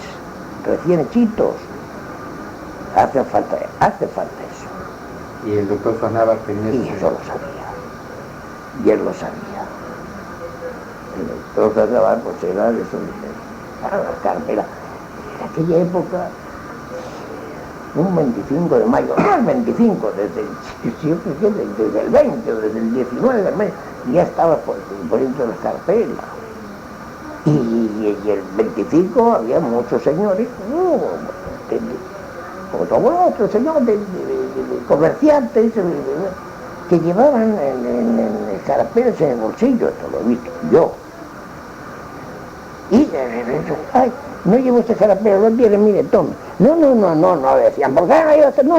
S2: recién hechitos, hace falta eso.
S1: Y el doctor Sosnávar tenía...
S2: Y eso lo sabía, y él lo sabía. El doctor Sosnávar, pues era de eso, la cartera. En aquella época, un 25 de mayo, no el 25, desde el 20 o desde el 19 de mayo, ya estaba poniendo la cartela. Y el 25 había muchos señores, como otros señores, de comerciantes, que llevaban carapelas en el bolsillo, esto lo he visto yo. Y ay, no llevo este carapela, lo tiene, mire, tome. No, decían, ¿por qué no llevo este? No,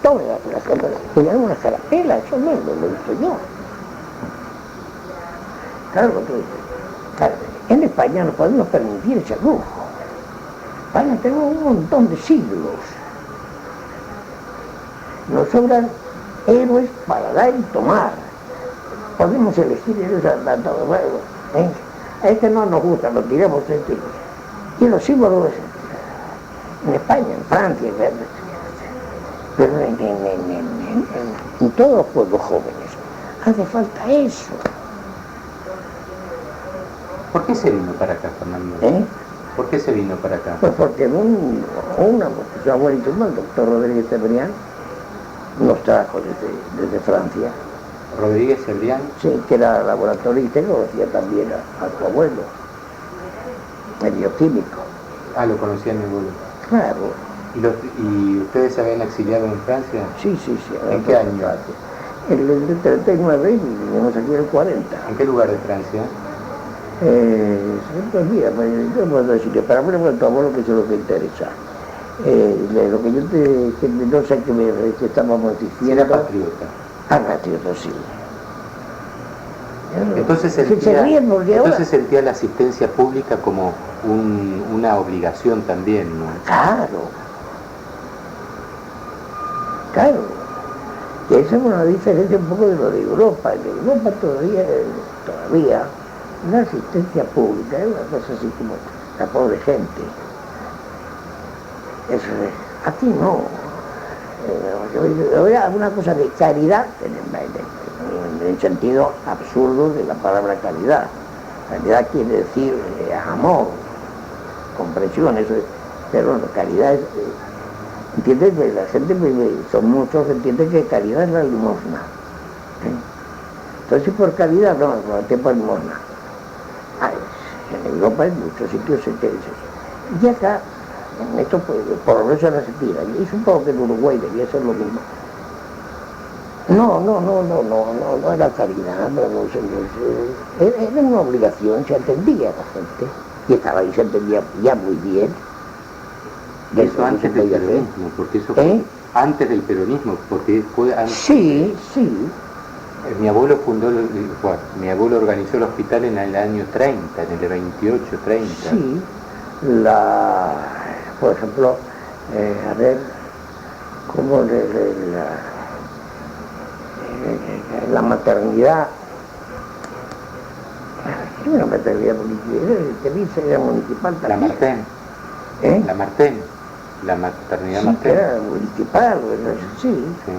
S2: tome las carapelas. Teníamos unas carapelas, eso no lo he visto yo. Claro, en España no podemos permitir ese lujo. España tenemos un montón de siglos. Nos sobran héroes para dar y tomar. Podemos elegir héroes a todo luego. A este no nos gusta, lo tiramos y los símbolos en España, en Francia, pero en todos los pueblos jóvenes hace falta eso.
S1: ¿Por qué se vino para acá, Fernando? ¿Por qué se vino para acá?
S2: Pues porque su abuelito, el doctor Rodríguez Cebrián, nos trajo desde Francia.
S1: ¿Rodríguez Cebrián?
S2: Sí, que era laboratorista y conocía también a tu abuelo, el bioquímico.
S1: Ah, lo conocía mi abuelo.
S2: Claro.
S1: ¿Y ustedes se habían exiliado en Francia?
S2: Sí.
S1: ¿En qué año?
S2: En el 39 y vivimos aquí en el 40.
S1: ¿En qué lugar de Francia?
S2: Mira, yo puedo decir, para mí tu abuelo que es lo que interesa. Lo que yo no sé que estábamos diciendo.
S1: Si era patriota.
S2: Patriota, sí.
S1: Entonces sentía la asistencia pública como una obligación también, ¿no?
S2: Claro. Que esa es una diferencia un poco de lo de Europa. En Europa todavía la asistencia pública es una cosa así como la pobre gente. Eso es. Aquí no. Había una cosa de caridad en el sentido absurdo de la palabra caridad. Caridad quiere decir amor, comprensión, eso es. Pero no, caridad es... ¿Entiendes? La gente, son muchos que entienden que caridad es la limosna. Entonces por caridad no, por limosna. En Europa en muchos sitios se dice. Y acá, en esto, pues, por lo menos en Argentina, y supongo que en Uruguay debía ser lo mismo. No era caridad, era una obligación, se entendía la gente, y estaba ahí, se entendía ya muy bien.
S1: Eso antes del peronismo, porque eso fue antes del peronismo, porque fue antes.
S2: Sí.
S1: Mi abuelo mi abuelo organizó el hospital en el año 30, en el 28, 30.
S2: Sí, por ejemplo, a ver, cómo la maternidad, una maternidad municipal también.
S1: La Martén. La Martén. La maternidad Martén.
S2: Era municipal, sí.
S1: Sí.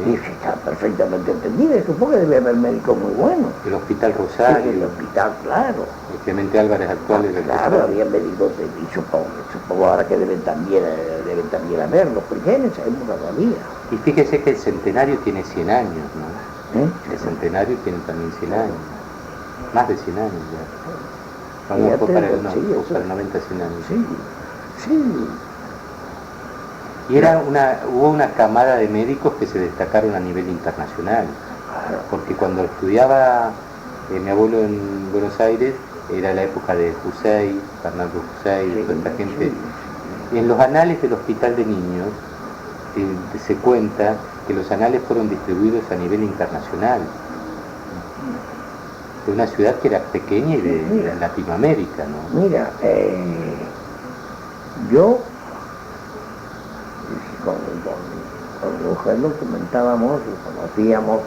S2: Y está perfectamente entendida, y supongo que debe haber médicos muy buenos.
S1: El Hospital Rosario.
S2: El hospital, claro.
S1: El Clemente Álvarez actual.
S2: Claro, había médicos, y supongo ahora que deben también haberlos, porque en esa época no había.
S1: Y fíjese que el centenario tiene 100 años, ¿no? El centenario tiene también 100 años. Más de 100 años ya. Vamos para el 90, 100 años.
S2: Sí.
S1: Y hubo una camada de médicos que se destacaron a nivel internacional, porque cuando estudiaba mi abuelo en Buenos Aires, era la época de Hussein, Fernando Hussein, toda esta gente. Y en los anales del Hospital de Niños se cuenta que los anales fueron distribuidos a nivel internacional, de una ciudad que era pequeña y de Latinoamérica, ¿no?
S2: Mira, yo con mi mujer lo comentábamos y conocíamos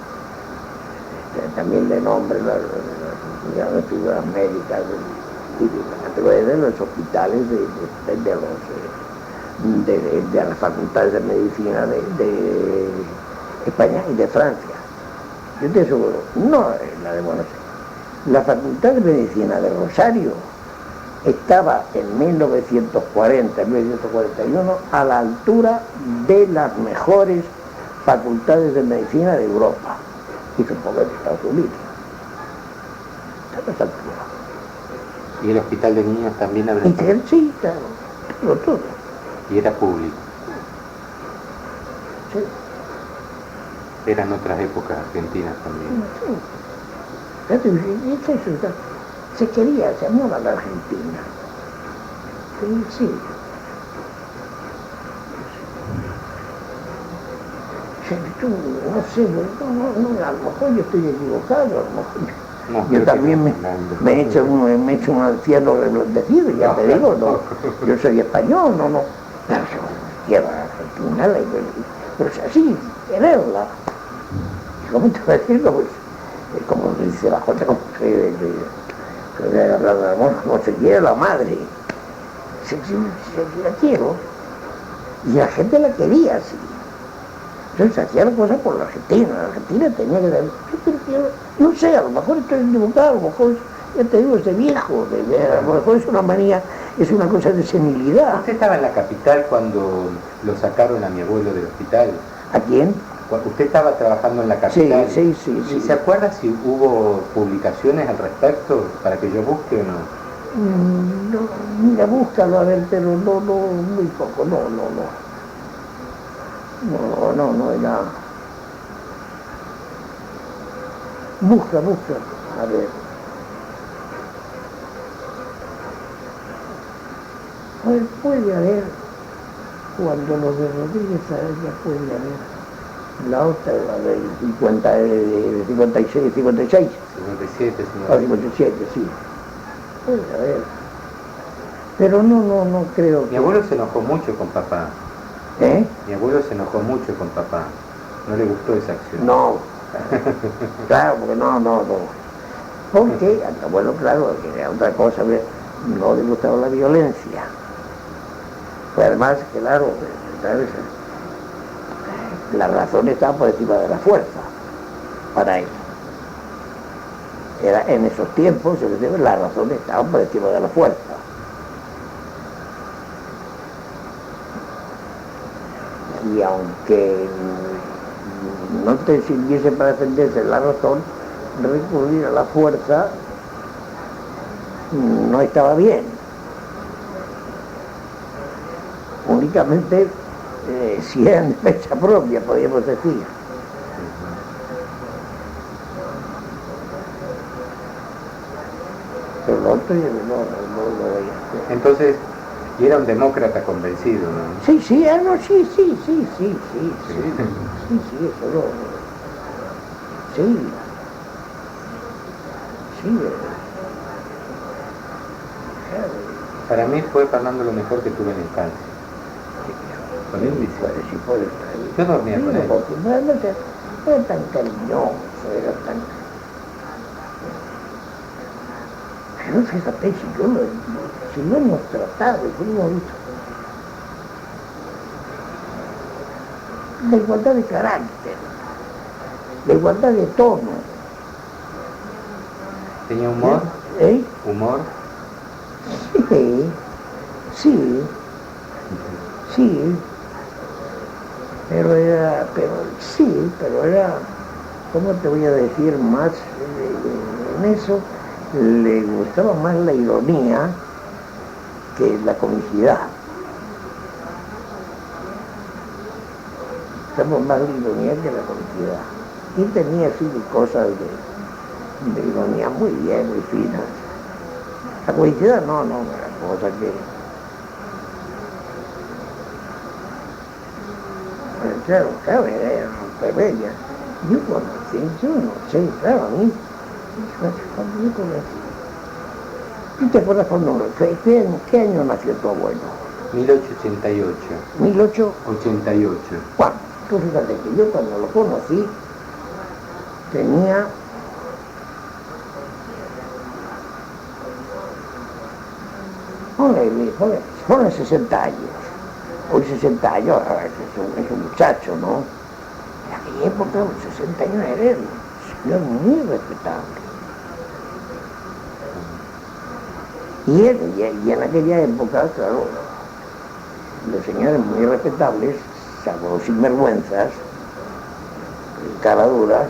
S2: también de nombre las figuras médicas de los hospitales de las facultades de medicina de España y de Francia. Yo te aseguro, no la de Buenos Aires. La facultad de medicina de Rosario estaba en 1941 a la altura de las mejores facultades de medicina de Europa y supongo de Estados Unidos. A esa altura.
S1: ¿Y el Hospital de Niños también habrá?
S2: Sí, claro, todo.
S1: ¿Y era público?
S2: Sí.
S1: Eran otras épocas argentinas también.
S2: Sí. Se quería, se amaba la Argentina. Sí. No sé, a lo mejor yo estoy equivocado, a lo mejor yo también me he hecho un anciano reblandecido, ya te digo, yo soy español, pero quiero a la Argentina, pero es así, quererla. Y como te voy a decirlo, pues, como dice la cosa, como hablando de amor, como se quiere la madre, la quiero, y la gente la quería así. Entonces hacía la cosa por la Argentina tenía que dar, no sé, a lo mejor estoy equivocado, a lo mejor, ya te digo, es de viejo, a lo mejor es una manía, es una cosa de senilidad.
S1: ¿Usted estaba en la capital cuando lo sacaron a mi abuelo del hospital?
S2: ¿A quién?
S1: Usted estaba trabajando en la capital.
S2: Sí.
S1: ¿Y se acuerda si hubo publicaciones al respecto para que yo busque o no?
S2: No, mira, búscalo a ver, pero no, muy poco, no era. Busca, a ver. Pues puede haber, cuando los de Rodríguez ya puede haber. La otra, la del 56, 56.
S1: 57,
S2: o 57, sí. Puede haber. Pero no creo que...
S1: Mi abuelo se enojó mucho con papá. Mi abuelo se enojó mucho con papá. No le gustó esa acción.
S2: No. Claro, porque no. Porque a tu abuelo, claro, que era otra cosa, no le gustaba la violencia. Pues además, claro, ¿sabes? La razón estaba por encima de la fuerza para él. Era en esos tiempos, la razón estaba por encima de la fuerza. Y aunque no te sirviese para defenderse la razón, recurrir a la fuerza no estaba bien. Únicamente si era en defensa propia, podríamos decir. Pero lo otro yo no lo veía.
S1: Entonces, y era un demócrata convencido, ¿no?
S2: Sí, sí, no, sí, eso lo... Sí. Sí.
S1: Para mí fue, Fernando, lo mejor que tuve en la infancia. Con él,
S2: sí, puede estar ahí.
S1: Yo dormía con él.
S2: Porque realmente era tan cariñoso, era tan... Pero fíjate, si lo hemos tratado, si lo hemos visto. La igualdad de carácter, la igualdad de tono.
S1: ¿Tenía humor? ¿Humor?
S2: Sí. Pero era, ¿cómo te voy a decir más? En eso le gustaba más la ironía que la comicidad. Gustaba más la ironía que la comicidad. Y tenía así cosas de ironía muy bien, muy finas. La comicidad no, era cosa que... Claro, era rebella. Yo no sé, claro, a mí, cuando yo conocí. ¿Y te acuerdas cuando, qué año nació tu abuelo?
S1: 1888.
S2: 1888. Bueno, tú fíjate que yo cuando lo conocí tenía... Ponle 60 años. Hoy 60 años es un muchacho, ¿no? En aquella época, 60 años era un señor muy respetable. Y en aquella época, claro, los señores muy respetables, salvo los sinvergüenzas, caraduras,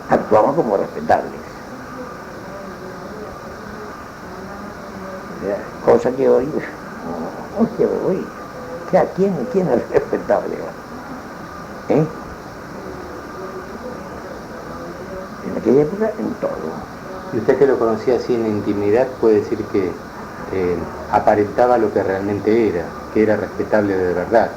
S2: actuaban como respetables. Cosa que hoy, ¿quién es respetable? En aquella época, en todo.
S1: Y usted que lo conocía así en la intimidad, puede decir que aparentaba lo que realmente era, que era respetable de verdad.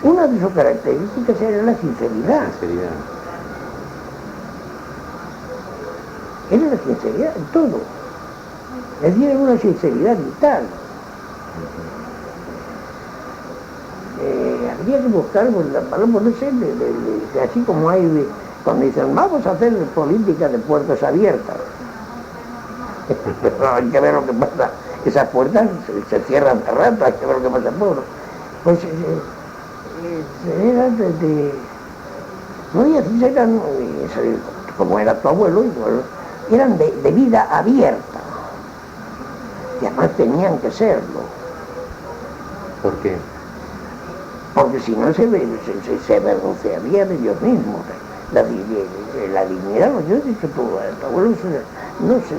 S2: Una de sus características era la sinceridad. Era la sinceridad en todo. Es decir, era una sinceridad vital. Habría que buscar, no sé, así como hay, cuando dicen, vamos a hacer política de puertas abiertas. Pero hay que ver lo que pasa. Esas puertas se cierran de rato, hay que ver lo que pasa por. Pues era no, y así eran, como era tu abuelo, igual, eran de vida abierta. Y además tenían que serlo.
S1: ¿Por qué?
S2: Porque si no se avergonzarían de ellos mismos. La dignidad, yo he dicho, tu abuelo no se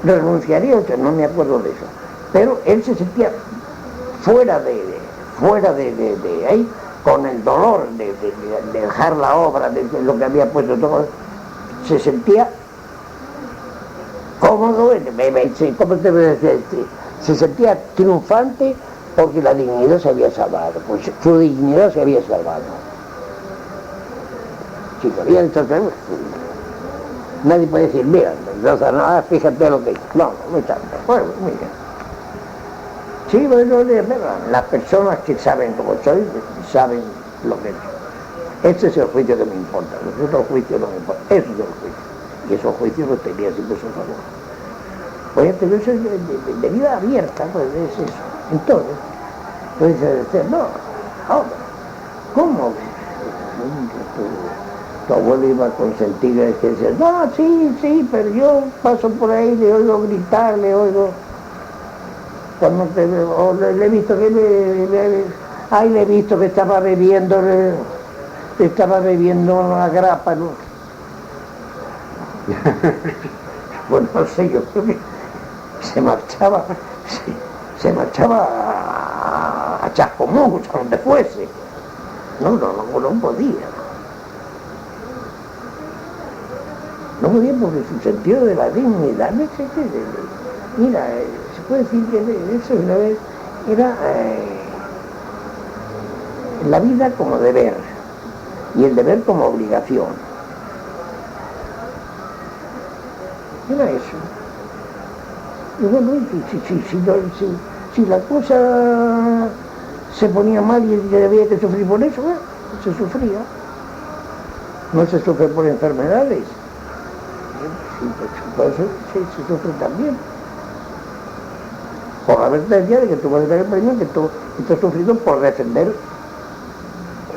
S2: renunciaría, o sea, no me acuerdo de eso. Pero él se sentía fuera de ahí, con el dolor de dejar la obra, de lo que había puesto todo, se sentía cómodo, se sentía triunfante porque la dignidad se había salvado, pues su dignidad se había salvado. Si lo había hecho, nadie puede decir, mira, fíjate lo que hizo. No tanto. Bueno, mira. Sí, bueno, las personas que saben cómo soy, saben lo que es. Ese es el juicio que me importa, los otros juicios no me importan, ese es el juicio. Y esos juicios los tenía siempre a su favor. Pues pero eso es de vida abierta, pues es eso, en todo. Entonces, no, ahora, ¿cómo? Tu abuelo iba a consentir que decía, no, sí, pero yo paso por ahí, le oigo gritar, le oigo, cuando le he visto que le he visto que estaba bebiendo, estaba bebiendo una grapa, ¿no? Bueno, no sé, yo creo que se marchaba a Chascomús, a donde fuese. No podía. No podía porque su sentido de la dignidad, mira, se puede decir que eso era la vida como deber y el deber como obligación. Era eso. Y bueno, si la cosa se ponía mal y había que sufrir por eso, se sufría. No se sufre por enfermedades. Por eso se sufre también. Por la advertencia de que tú vas a tener premio que tú estás sufriendo por defender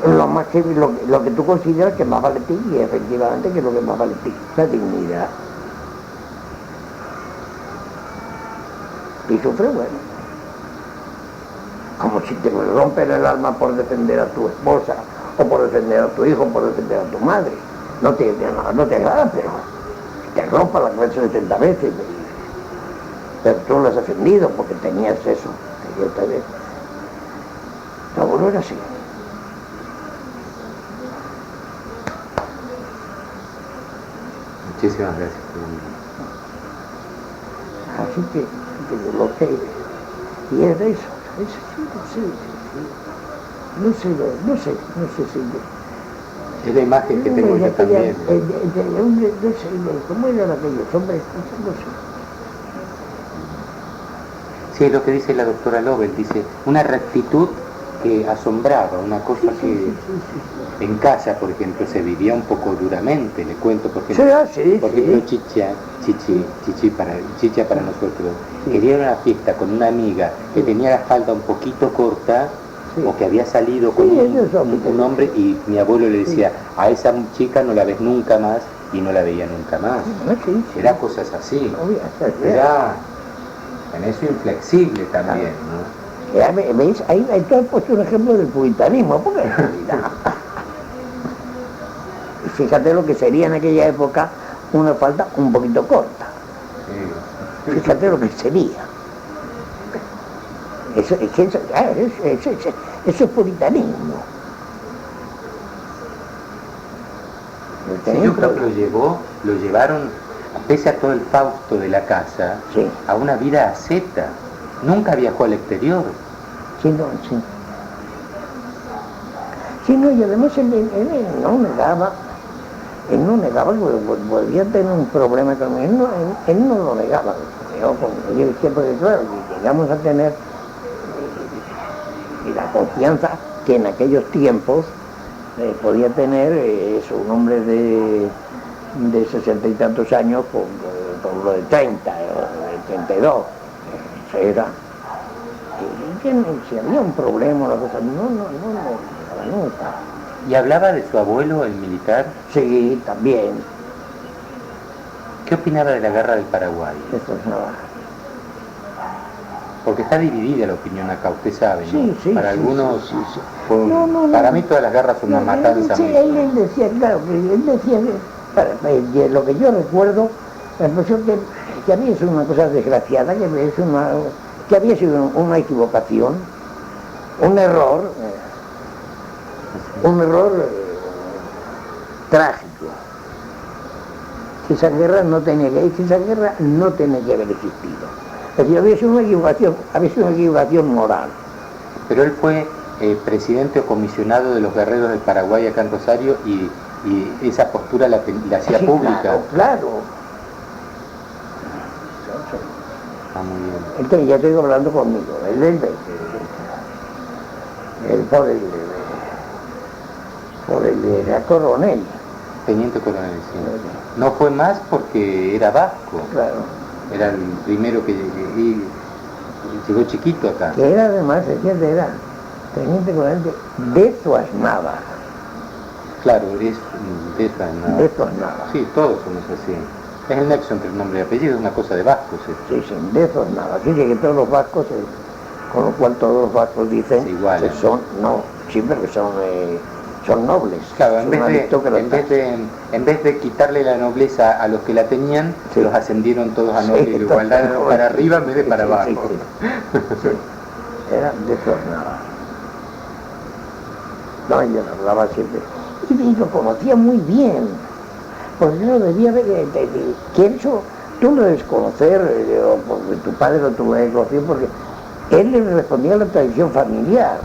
S2: lo que tú consideras que más vale ti y efectivamente que es lo que más vale ti, la dignidad. Y sufre, bueno. Como si te rompen el alma por defender a tu esposa, o por defender a tu hijo, o por defender a tu madre. No te agrada, pero te rompa la cabeza 70 veces. Pero tú lo has defendido porque tenías eso. Tu abuelo era así.
S1: Muchísimas gracias.
S2: Así que lo que... Y es de eso. No sé si...
S1: Es la imagen que tengo yo también.
S2: No sé, ¿cómo eran aquellos hombres? No sé.
S1: Sí, es lo que dice la doctora Lobel, dice, una rectitud que asombraba, una cosa que en casa, por ejemplo, se vivía un poco duramente, le cuento, por ejemplo, Chicha para nosotros, quería ir a una fiesta con una amiga que tenía la falda un poquito corta, o que había salido con un hombre, y mi abuelo le decía, a esa chica no la ves nunca más, y no la veía nunca más. Era cosas así. Era en eso inflexible también, ¿no?
S2: ¿Veis? Ahí tú has puesto un ejemplo del puritanismo, porque es realidad. Fíjate lo que sería en aquella época una falda un poquito corta. Fíjate lo que sería. Eso es puritanismo.
S1: Sí, yo creo que lo llevaron, pese a todo el fausto de la casa, a una vida asceta. Nunca viajó al exterior.
S2: Sí. Sí, no, y además él no negaba, que podía tener un problema con él, él no lo negaba. Yo decía, porque claro, llegamos a tener la confianza que en aquellos tiempos podía tener un hombre de 60 y tantos años por lo de 30 o de 32. Era. Si había un problema o la cosa, no, nunca.
S1: ¿Y hablaba de su abuelo, el militar?
S2: Sí, también.
S1: ¿Qué opinaba de la guerra del Paraguay?
S2: Eso es nada.
S1: Porque está dividida la opinión acá, usted sabe, ¿no?
S2: Sí,
S1: para algunos,
S2: no.
S1: Para mí todas las guerras son una matanza.
S2: Sí, él decía, claro, él decía que lo que yo recuerdo, la impresión que había sido una cosa desgraciada, que había sido una equivocación, un error trágico. Que esa guerra no tenía que haber existido. Es decir, había sido una equivocación moral.
S1: Pero él fue presidente o comisionado de los guerreros del Paraguay acá en Rosario y esa postura la hacía pública.
S2: Claro.
S1: Muy bien.
S2: Entonces ya estoy hablando conmigo, era coronel.
S1: Teniente coronel, sí. No fue más porque era vasco.
S2: Claro.
S1: Era el primero que llegó chiquito acá.
S2: Que era además, era teniente coronel de Suaznava.
S1: Claro, es de Suaznava.
S2: De Suaznava.
S1: Sí, todos somos así. Es el nexo entre el nombre y apellido, es una cosa de vascos.
S2: Sí, de Suaznava. Quiere que todos los vascos, con lo cual todos los vascos dicen que son, no, siempre que son son nobles,
S1: Claro,
S2: son aristócratas.
S1: en vez de quitarle la nobleza a los que la tenían,
S2: Sí.
S1: los ascendieron todos a
S2: Sí,
S1: nobles de igualdad
S2: totalmente.
S1: para arriba en vez de para
S2: Sí,
S1: abajo.
S2: sí, sí. Era desordenada. No, ella hablaba siempre. Y lo conocía muy bien. Porque no debía haber. ¿Quién eso? Tú lo debes conocer, o porque tu padre lo tuvo que conocer, porque él le respondía a la tradición familiar.